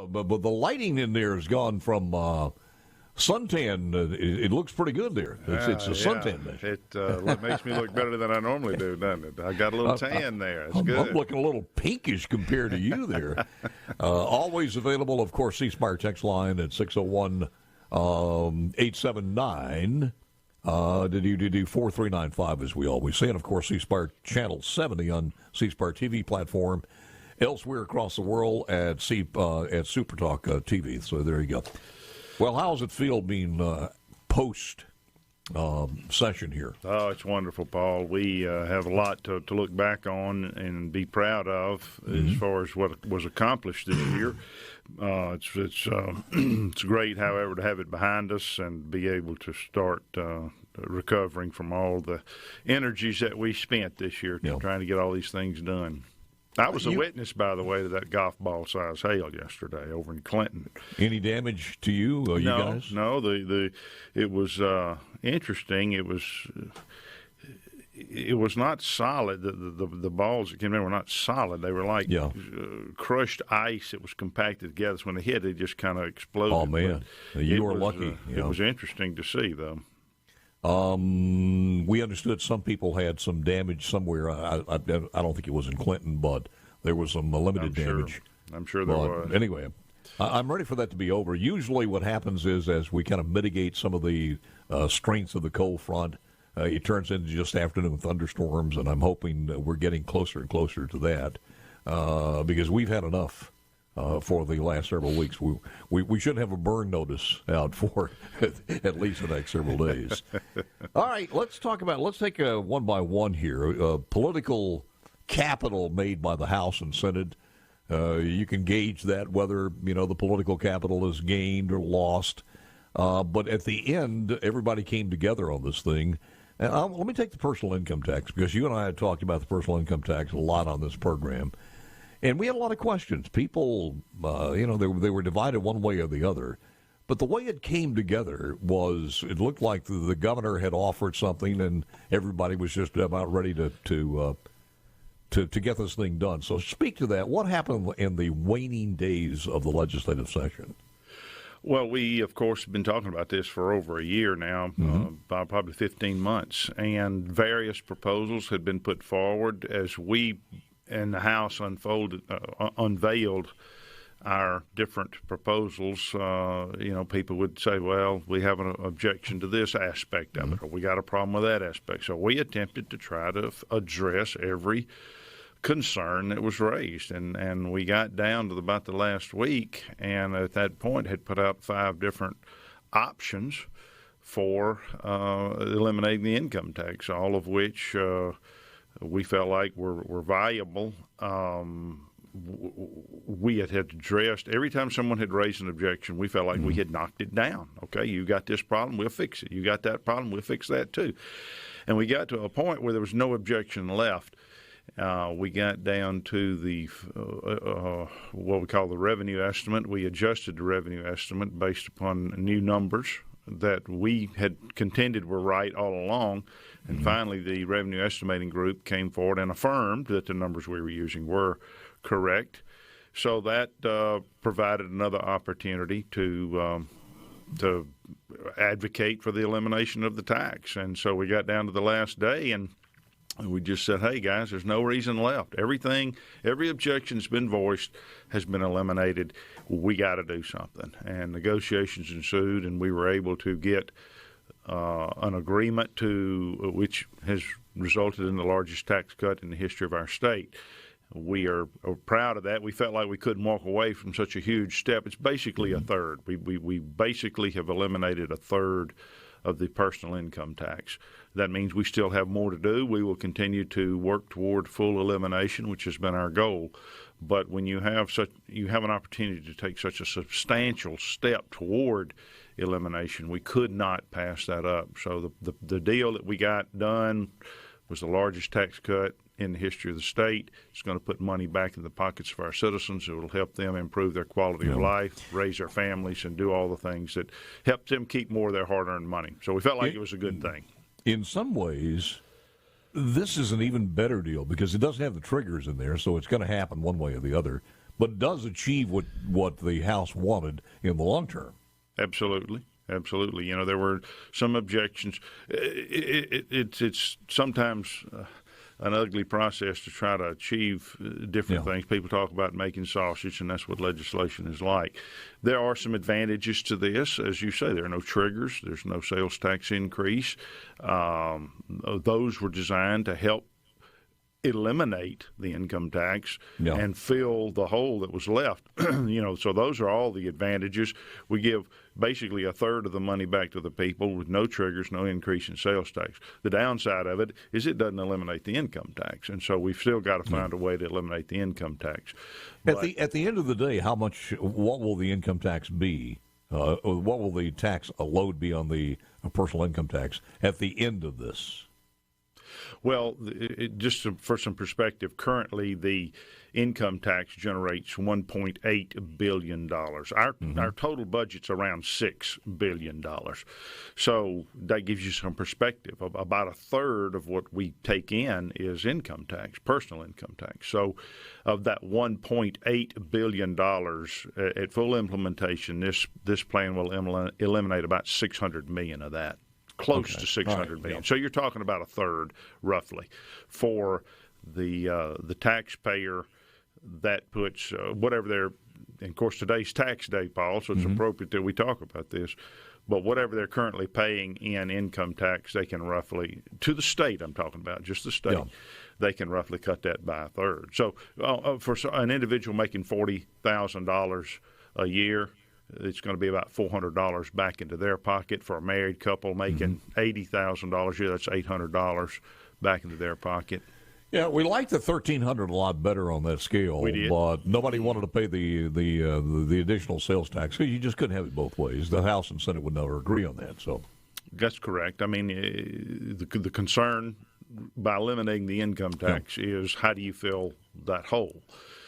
But the lighting in there has gone from suntan. It looks pretty good there. It's a suntan mesh. It makes me look better than I normally do, doesn't it? I got a little tan there. It's good. I'm looking a little pinkish compared to you there. Always available, of course, C-Spire text line at 601-879. 4395, as we always say. And, of course, C-Spire Channel 70 on C-Spire TV platform. Elsewhere across the world at SuperTalk TV. So there you go. Well, how's it feel being post session here? Oh, it's wonderful, Paul. We have a lot to look back on and be proud of as far as what was accomplished this year. It's great, however, to have it behind us and be able to start recovering from all the energies that we spent this year trying to get all these things done. I was a witness, by the way, to that golf ball size hail yesterday over in Clinton. Any damage to you, guys? No. It was interesting. It was not solid. The balls that came in were not solid. They were like crushed ice. It was compacted together. So when they hit, it just kind of exploded. Oh man, you were lucky. It was interesting to see, though. We understood some people had some damage somewhere. I don't think it was in Clinton, but there was some limited damage. I'm sure there was. Anyway, I'm ready for that to be over. Usually what happens is as we kind of mitigate some of the strengths of the cold front, it turns into just afternoon thunderstorms, and I'm hoping that we're getting closer and closer to that because we've had enough. For the last several weeks, we should have a burn notice out for at least the next several days. All right, let's take one by one here. Political capital made by the House and Senate. You can gauge that whether the political capital is gained or lost. But at the end, everybody came together on this thing. And let me take the personal income tax because you and I had talked about the personal income tax a lot on this program. And we had a lot of questions. People, they were divided one way or the other. But the way it came together was it looked like the governor had offered something, and everybody was just about ready to get this thing done. So speak to that. What happened in the waning days of the legislative session? Well, we, of course, have been talking about this for over a year now, probably 15 months, and various proposals had been put forward as we and the House unveiled our different proposals. People would say, well, we have an objection to this aspect of it, or we got a problem with that aspect. So we attempted to try to address every concern that was raised, and we got down to about the last week, and at that point had put out 5 different options for eliminating the income tax, all of which we felt like were viable. We had addressed every time someone had raised an objection, we felt like we had knocked it down. Okay, you got this problem, we'll fix it. You got that problem, we'll fix that too. And we got to a point where there was no objection left. We got down to the what we call the revenue estimate. We adjusted the revenue estimate based upon new numbers that we had contended were right all along. And finally, the revenue estimating group came forward and affirmed that the numbers we were using were correct. So that provided another opportunity to advocate for the elimination of the tax. And so we got down to the last day, and we just said, hey, guys, there's no reason left. Every objection that's been voiced has been eliminated. We got to do something. And negotiations ensued, and we were able to get an agreement which has resulted in the largest tax cut in the history of our state. We are proud of that. We felt like we couldn't walk away from such a huge step. It's basically a third. We basically have eliminated a third of the personal income tax. That means we still have more to do. We will continue to work toward full elimination, which has been our goal. But when you have an opportunity to take such a substantial step toward elimination, we could not pass that up. So the deal that we got done was the largest tax cut in the history of the state. It's going to put money back in the pockets of our citizens. It will help them improve their quality of life, raise their families, and do all the things that help them keep more of their hard-earned money. So we felt like it was a good thing. In some ways, this is an even better deal because it doesn't have the triggers in there, so it's going to happen one way or the other. but does achieve what the House wanted in the long term. Absolutely. Absolutely. You know, there were some objections. It's sometimes an ugly process to try to achieve different things. People talk about making sausage, and that's what legislation is like. There are some advantages to this. As you say, there are no triggers. There's no sales tax increase. Those were designed to help eliminate the income tax and fill the hole that was left. So those are all the advantages. We give basically a third of the money back to the people with no triggers, no increase in sales tax. The downside of it is it doesn't eliminate the income tax, and so we've still got to find a way to eliminate the income tax. At the end of the day, what will the income tax be? What will the tax load be on the personal income tax at the end of this? Well, for some perspective, currently the income tax generates $1.8 billion. Our total budget's around $6 billion. So that gives you some perspective. About a third of what we take in is income tax, personal income tax. So of that $1.8 billion at full implementation, this plan will eliminate about $600 million of that. Close to $600 million. So you're talking about a third, roughly, for the taxpayer. That puts whatever they're, and of course today's tax day, Paul, so it's appropriate that we talk about this. But whatever they're currently paying in income tax, they can roughly, to the state I'm talking about, just the state, they can roughly cut that by a third. So for an individual making $40,000 a year, it's going to be about $400 back into their pocket. For a married couple making $80,000 a year, that's $800 back into their pocket. Yeah, we liked the $1,300 a lot better on that scale. We did. But nobody wanted to pay the additional sales tax because you just couldn't have it both ways. The House and Senate would never agree on that. So that's correct. I mean, the concern by eliminating the income tax is how do you fill that hole?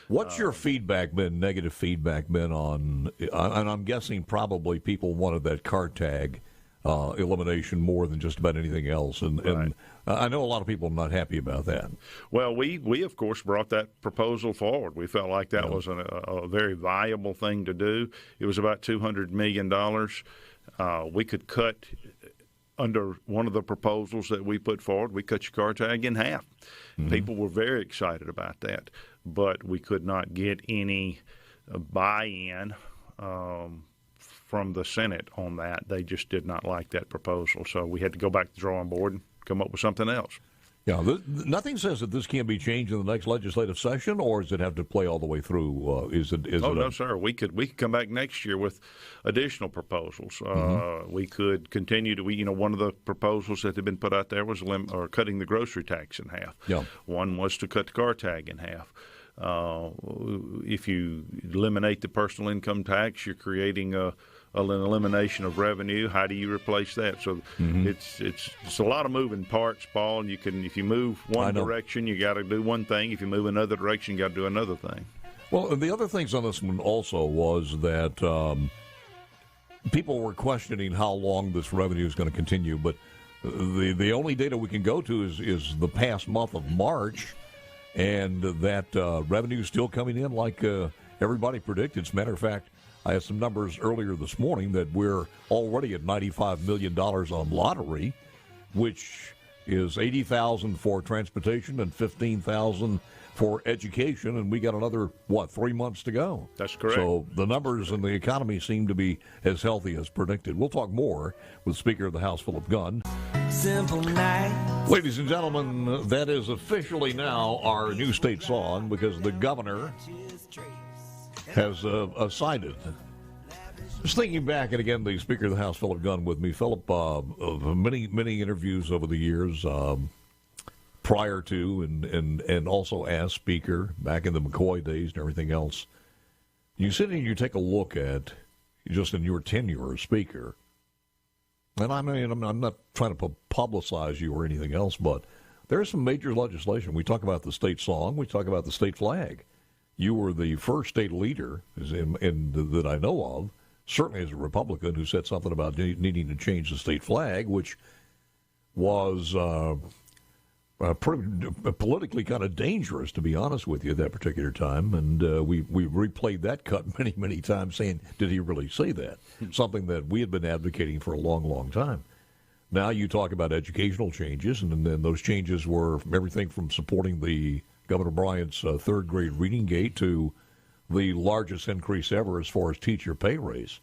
What's your feedback been, negative feedback been on, and I'm guessing probably people wanted that car tag elimination more than just about anything else, and I know a lot of people are not happy about that. Well, we of course brought that proposal forward. We felt like that was a very viable thing to do. It was about $200 million. We could cut, under one of the proposals that we put forward, we cut your car tag in half. People were very excited about that, but we could not get any buy-in from the Senate on that. They just did not like that proposal, so we had to go back to the drawing board and come up with something else. Yeah, nothing says that this can't be changed in the next legislative session, or does it have to play all the way through? No, sir. We could come back next year with additional proposals. We could continue to. One of the proposals that had been put out there was cutting the grocery tax in half. Yeah. One was to cut the car tag in half. If you eliminate the personal income tax, you're creating an elimination of revenue. How do you replace that? So it's a lot of moving parts, Paul. And if you move one direction, you got to do one thing. If you move another direction, you got to do another thing. Well, and the other things on this one also was that people were questioning how long this revenue is going to continue, but the only data we can go to is the past month of March, and that revenue is still coming in like everybody predicted. As a matter of fact, I had some numbers earlier this morning that we're already at $95 million on lottery, which is $80,000 for transportation and $15,000 for education, and we got another, 3 months to go. That's correct. So the numbers in the economy seem to be as healthy as predicted. We'll talk more with Speaker of the House, Philip Gunn. Simple night. Ladies and gentlemen, that is officially now our new state song because the governor has signed it. Just thinking back, and again, the Speaker of the House, Philip Gunn, with me. Philip, of many interviews over the years, prior to and also as Speaker, back in the McCoy days and everything else. You sit and you take a look at, just in your tenure as Speaker, and I mean, I'm not trying to publicize you or anything else, but there's some major legislation. We talk about the state song. We talk about the state flag. You were the first state leader that I know of, certainly as a Republican, who said something about needing to change the state flag, which was politically kind of dangerous, to be honest with you, at that particular time. And we replayed that cut many, many times saying, did he really say that? Something that we had been advocating for a long, long time. Now you talk about educational changes, and then those changes were everything from supporting the Governor Bryant's third grade reading gate to the largest increase ever as far as teacher pay raise.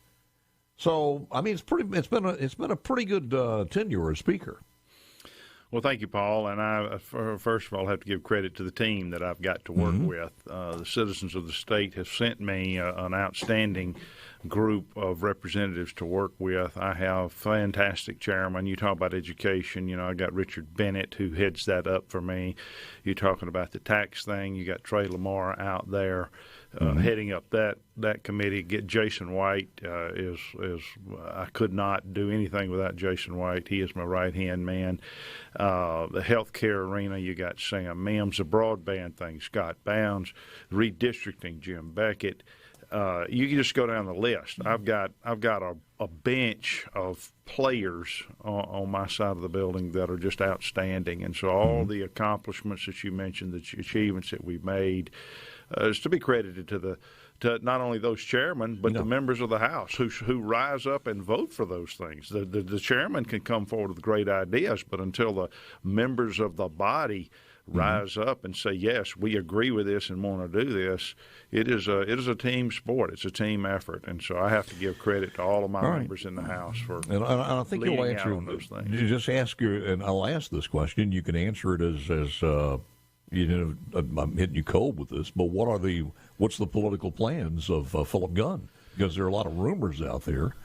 So, I mean, it's been a pretty good tenure as Speaker. Well, thank you, Paul. And I, first of all, have to give credit to the team that I've got to work with. The citizens of the state have sent me an outstanding group of representatives to work with. I have fantastic chairmen. You talk about education. I got Richard Bennett, who heads that up for me. You're talking about the tax thing. You got Trey Lamar out there heading up that committee. Get Jason White is I could not do anything without Jason White. He is my right-hand man. The healthcare arena, you got Sam Mims. The broadband thing, Scott Bounds. Redistricting, Jim Beckett. You can just go down the list. I've got a bench of players on my side of the building that are just outstanding, and so all the accomplishments that you mentioned, the achievements that we've made, is to be credited to not only those chairmen but the members of the House who rise up and vote for those things. The chairman can come forward with great ideas, but until the members of the body rise up and say, yes, we agree with this and want to do this, it is a team sport. It's a team effort. And so I have to give credit to all of my members in the House for and I think you'll answer on those things. You just ask you, and I'll ask this question. You can answer it as I'm hitting you cold with this, but what's the political plans of Philip Gunn? Because there are a lot of rumors out there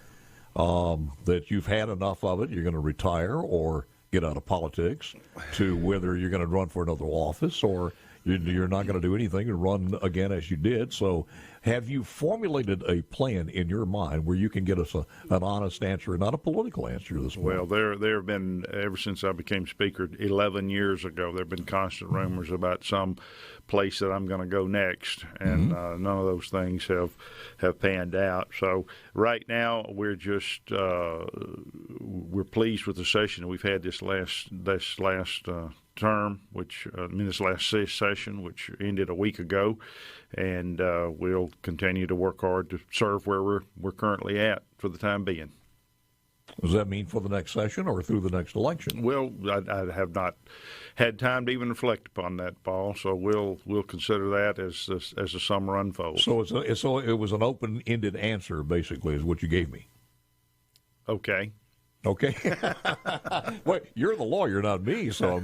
that you've had enough of it, you're going to retire or get out of politics, to whether you're going to run for another office or you're not going to do anything and run again as you did. So have you formulated a plan in your mind where you can get us an honest answer and not a political answer to this one? Well, there have been, ever since I became Speaker 11 years ago, there have been constant rumors about some place that I'm going to go next, and none of those things have panned out. So right now we're just we're pleased with the session we've had this last term, this last session, which ended a week ago, and we'll continue to work hard to serve where we're currently at for the time being. Does that mean for the next session or through the next election? Well, I have not had time to even reflect upon that, Paul. So we'll consider that as the summer unfolds. So it was an open-ended answer, basically, is what you gave me. Okay. Well, you're the lawyer, not me, so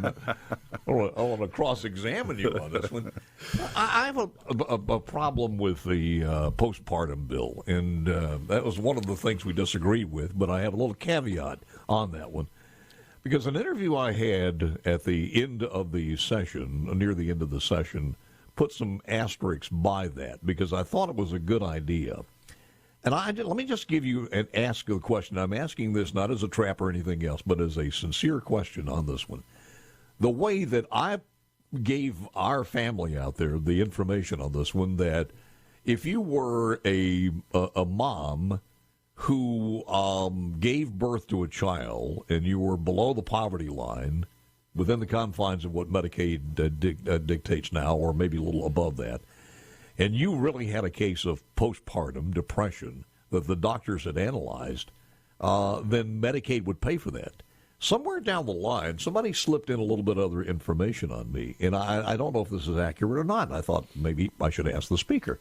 I want to cross-examine you on this one. I have a problem with the postpartum bill, and that was one of the things we disagreed with, but I have a little caveat on that one. Because an interview I had at the end of the session, near the end of the session, put some asterisks by that, because I thought it was a good idea. And let me just give you and ask a question. I'm asking this not as a trap or anything else, but as a sincere question on this one. The way that I gave our family out there the information on this one, that if you were a mom who gave birth to a child and you were below the poverty line, within the confines of what Medicaid dictates now, or maybe a little above that, and you really had a case of postpartum depression that the doctors had analyzed, then Medicaid would pay for that. Somewhere down the line, somebody slipped in a little bit of other information on me, and I don't know if this is accurate or not. I thought maybe I should ask the Speaker.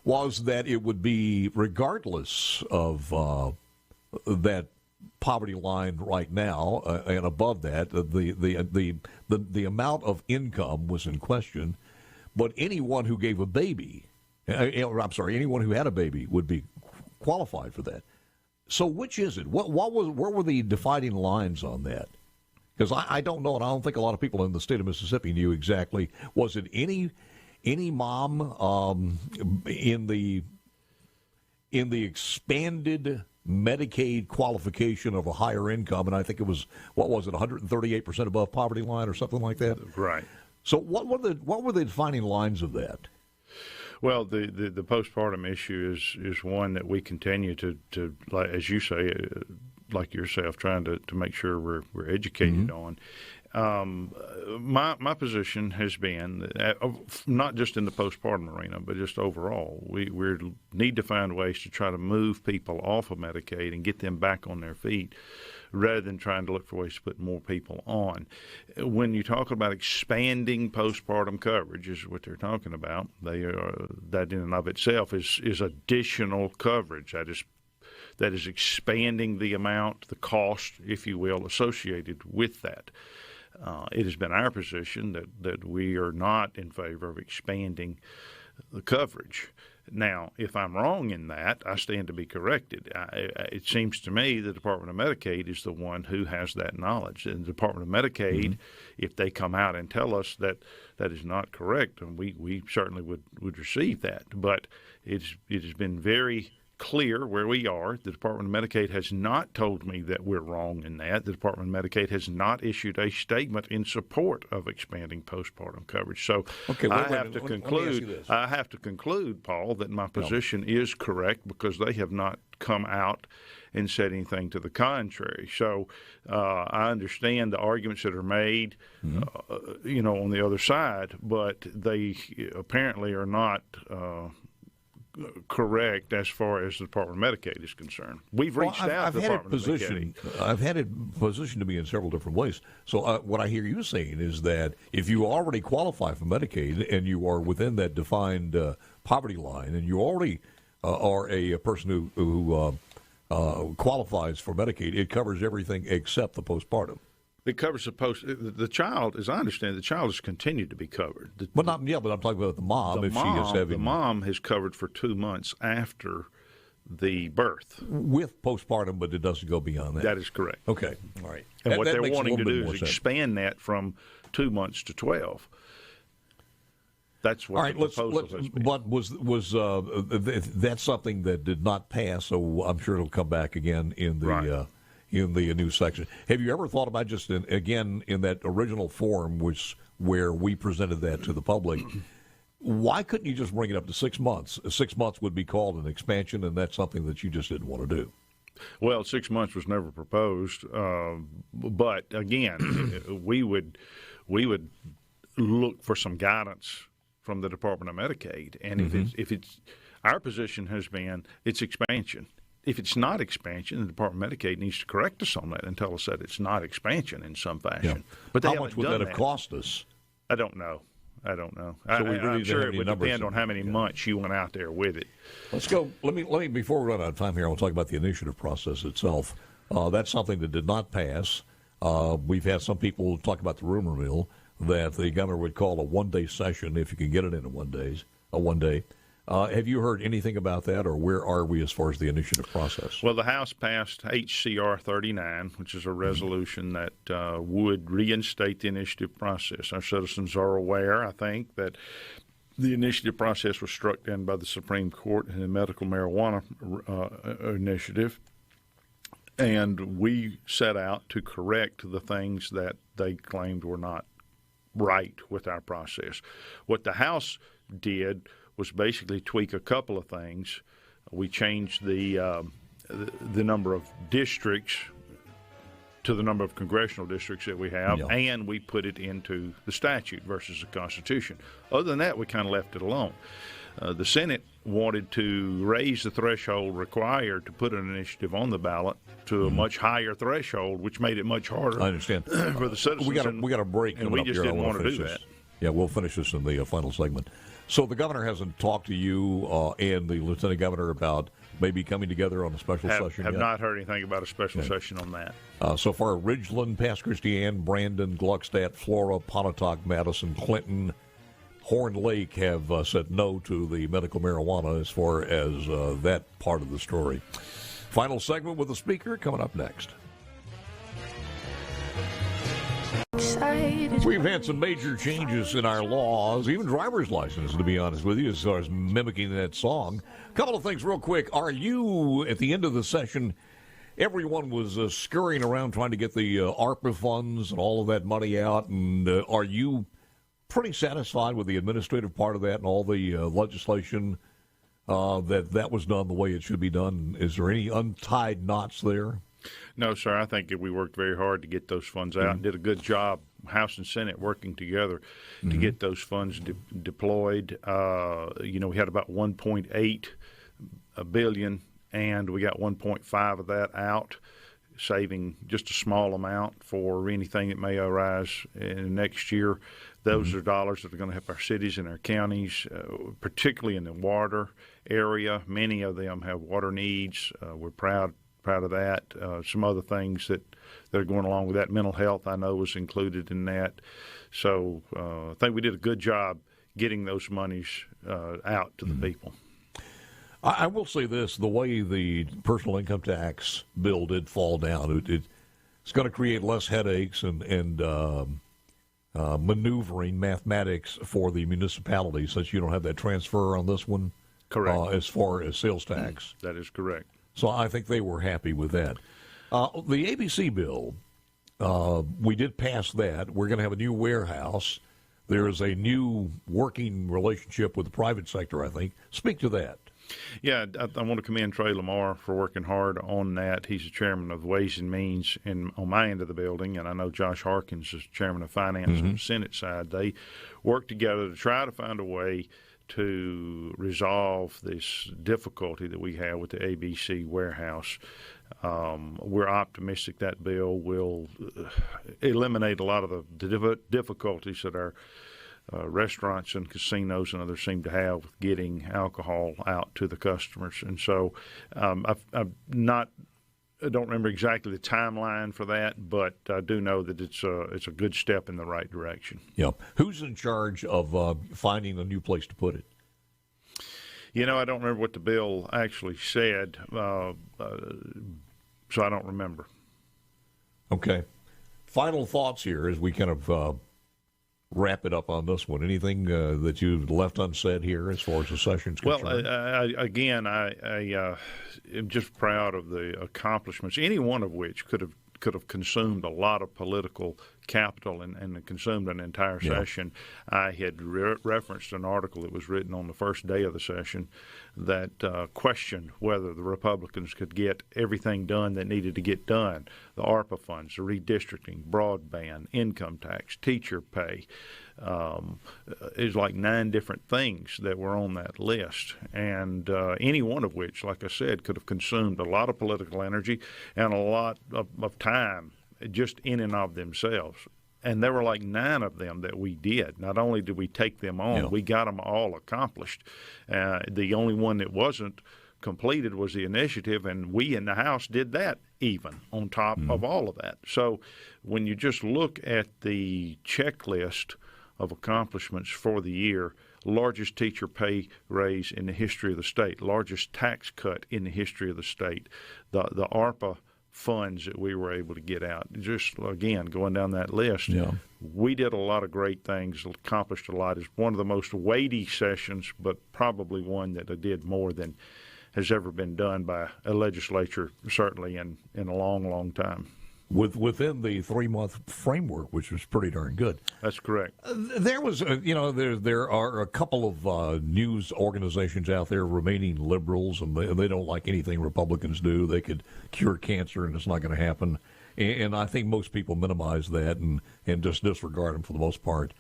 Was that it would be, regardless of that poverty line right now and above that, the amount of income was in question. But anyone who gave a baby, anyone who had a baby would be qualified for that. So which is it? What were the dividing lines on that? Because I don't know, and I don't think a lot of people in the state of Mississippi knew exactly. Was it any mom in the expanded Medicaid qualification of a higher income, and I think it was, 138% above poverty line or something like that? Right. So what were the defining lines of that? Well, the postpartum issue is one that we continue to like, as you say, like yourself, trying to make sure we're educated on. My position has been that, not just in the postpartum arena, but just overall, we need to find ways to try to move people off of Medicaid and get them back on their feet, rather than trying to look for ways to put more people on. When you talk about expanding postpartum coverage, is what they're talking about. That in and of itself is additional coverage. That is expanding the amount, the cost, if you will, associated with that. It has been our position that we are not in favor of expanding the coverage. Now, if I'm wrong in that, I stand to be corrected. It seems to me the Department of Medicaid is the one who has that knowledge. And the Department of Medicaid, if they come out and tell us that that is not correct, and we certainly would receive that. But it has been very clear where we are. The Department of Medicaid has not told me that we're wrong in that. The Department of Medicaid has not issued a statement in support of expanding postpartum coverage. So I have to conclude, Paul, that my position is correct because they have not come out and said anything to the contrary. So I understand the arguments that are made, on the other side, but they apparently are not correct as far as the Department of Medicaid is concerned. We've reached out to the Department of Medicaid. I've had it positioned to me in several different ways. So what I hear you saying is that if you already qualify for Medicaid and you are within that defined poverty line and you already are a person who qualifies for Medicaid, it covers everything except the postpartum. It covers the child, as I understand, the child has continued to be covered. But I'm talking about the mom. The mom has covered for 2 months after the birth. With postpartum, but it doesn't go beyond that. That is correct. Okay. All right. And what they're wanting to do is expand that from 2 months to 12. That's what the proposal has been. But was that's something that did not pass, so I'm sure it'll come back again in the in the new section. Have you ever thought about just, again, in that original form, where we presented that to the public, why couldn't you just bring it up to 6 months? 6 months would be called an expansion, and that's something that you just didn't want to do. Well, 6 months was never proposed, but again, we would look for some guidance from the Department of Medicaid, and if it's our position has been it's expansion. If it's not expansion, the Department of Medicaid needs to correct us on that and tell us that it's not expansion in some fashion. Yeah. But how much would that have cost us? I don't know. So I'm sure it would depend on how many months you went out there with it. Let's go. Let me before we run out of time here, I want to talk about the initiative process itself. That's something that did not pass. We've had some people talk about the rumor mill that the governor would call a one-day session if you can get it in one day. Have you heard anything about that, or where are we as far as the initiative process? Well, the House passed HCR 39, which is a resolution that would reinstate the initiative process. Our citizens are aware, I think, that the initiative process was struck down by the Supreme Court in the medical marijuana initiative, and we set out to correct the things that they claimed were not right with our process. What the House did was basically tweak a couple of things. We changed the number of districts to the number of congressional districts that we have, and we put it into the statute versus the Constitution. Other than that, we kind of left it alone. The Senate wanted to raise the threshold required to put an initiative on the ballot to a much higher threshold, which made it much harder. I understand. For the citizens. We got a break, and we just didn't want to do that. Yeah, we'll finish this in the final segment. So the governor hasn't talked to you and the lieutenant governor about maybe coming together on a special session yet? Have not heard anything about a special session on that. So far, Ridgeland, Pass Christian, Brandon, Gluckstadt, Flora, Pontotoc, Madison, Clinton, Horn Lake have said no to the medical marijuana as far as that part of the story. Final segment with the speaker coming up next. We've had some major changes in our laws, even driver's license, to be honest with you, as far as mimicking that song. A couple of things real quick. Are you, at the end of the session, everyone was scurrying around trying to get the ARPA funds and all of that money out, and are you pretty satisfied with the administrative part of that and all the legislation that was done the way it should be done? Is there any untied knots there? No, sir. I think we worked very hard to get those funds out and did a good job, House and Senate working together to get those funds deployed. We had about $1.8 billion, and we got 1.5 of that out, saving just a small amount for anything that may arise in next year. Those are dollars that are going to help our cities and our counties, particularly in the water area. Many of them have water needs. We're proud of that. Some other things that are going along with that. Mental health, I know, was included in that. So I think we did a good job getting those monies out to the people. I will say this, the way the personal income tax bill did fall down, it's going to create less headaches and maneuvering mathematics for the municipalities, since you don't have that transfer on this one. Correct. As far as sales tax. That is correct. So I think they were happy with that. The ABC bill, we did pass that. We're going to have a new warehouse. There is a new working relationship with the private sector, I think. Speak to that. Yeah, I want to commend Trey Lamar for working hard on that. He's the chairman of Ways and Means on my end of the building, and I know Josh Harkins is chairman of Finance on the Senate side. They work together to try to find a way to resolve this difficulty that we have with the ABC warehouse. We're optimistic that bill will eliminate a lot of the difficulties that our restaurants and casinos and others seem to have with getting alcohol out to the customers. And so I don't remember exactly the timeline for that, but I do know that it's a good step in the right direction. Yeah. Who's in charge of finding a new place to put it? I don't remember what the bill actually said, so I don't remember. Okay. Final thoughts here as we kind of wrap it up on this one. Anything that you've left unsaid here as far as the session's concerned? Well, I am just proud of the accomplishments, any one of which could have consumed a lot of political capital and consumed an entire session. I had referenced an article that was written on the first day of the session that questioned whether the Republicans could get everything done that needed to get done. The ARPA funds, the redistricting, broadband, income tax, teacher pay. It's like 9 different things that were on that list, and any one of which, like I said, could have consumed a lot of political energy and a lot of time just in and of themselves. And there were like 9 of them that we did. Not only did we take them on, we got them all accomplished. The only one that wasn't completed was the initiative, and we in the House did that even on top of all of that. So when you just look at the checklist of accomplishments for the year, largest teacher pay raise in the history of the state, largest tax cut in the history of the state, the ARPA funds that we were able to get out. Just, again, going down that list, we did a lot of great things, accomplished a lot. It's one of the most weighty sessions, but probably one that I did more than has ever been done by a legislature, certainly in a long, long time. Within the 3-month framework, which was pretty darn good. That's correct. There was, there are a couple of news organizations out there remaining liberals, and they don't like anything Republicans do. They could cure cancer, and it's not going to happen. And I think most people minimize that and just disregard them for the most part.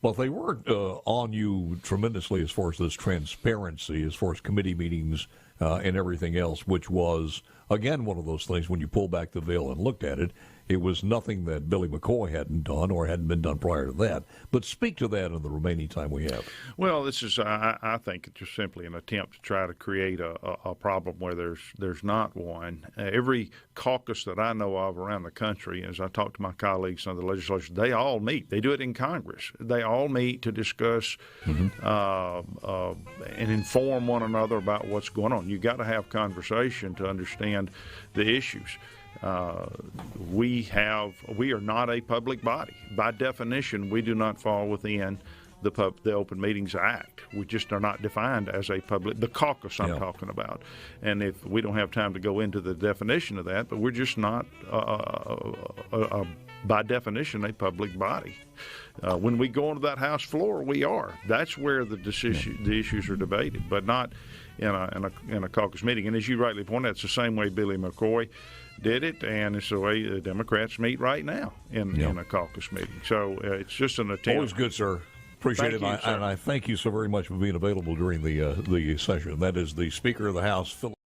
But they were on you tremendously as far as this transparency, as far as committee meetings and everything else, which was, again, one of those things when you pull back the veil and looked at it, it was nothing that Billy McCoy hadn't done or hadn't been done prior to that. But speak to that in the remaining time we have. Well, this is, I think, it's just simply an attempt to try to create a problem where there's not one. Every caucus that I know of around the country, as I talk to my colleagues in the legislature, they all meet. They do it in Congress. They all meet to discuss and inform one another about what's going on. You got to have conversation to understand the issues. We are not a public body. By definition, we do not fall within the Open Meetings Act. We just are not defined as a public, the caucus I'm talking about. And if we don't have time to go into the definition of that, but we're just not, by definition, a public body. When we go onto that House floor, we are. That's where the issues are debated, but not in a caucus meeting. And as you rightly pointed out, it's the same way Billy McCoy did it, and it's the way the Democrats meet right now in a caucus meeting. So it's just an attempt. Always good, sir. Appreciate it. And I thank you so very much for being available during the session. That is the Speaker of the House, Philip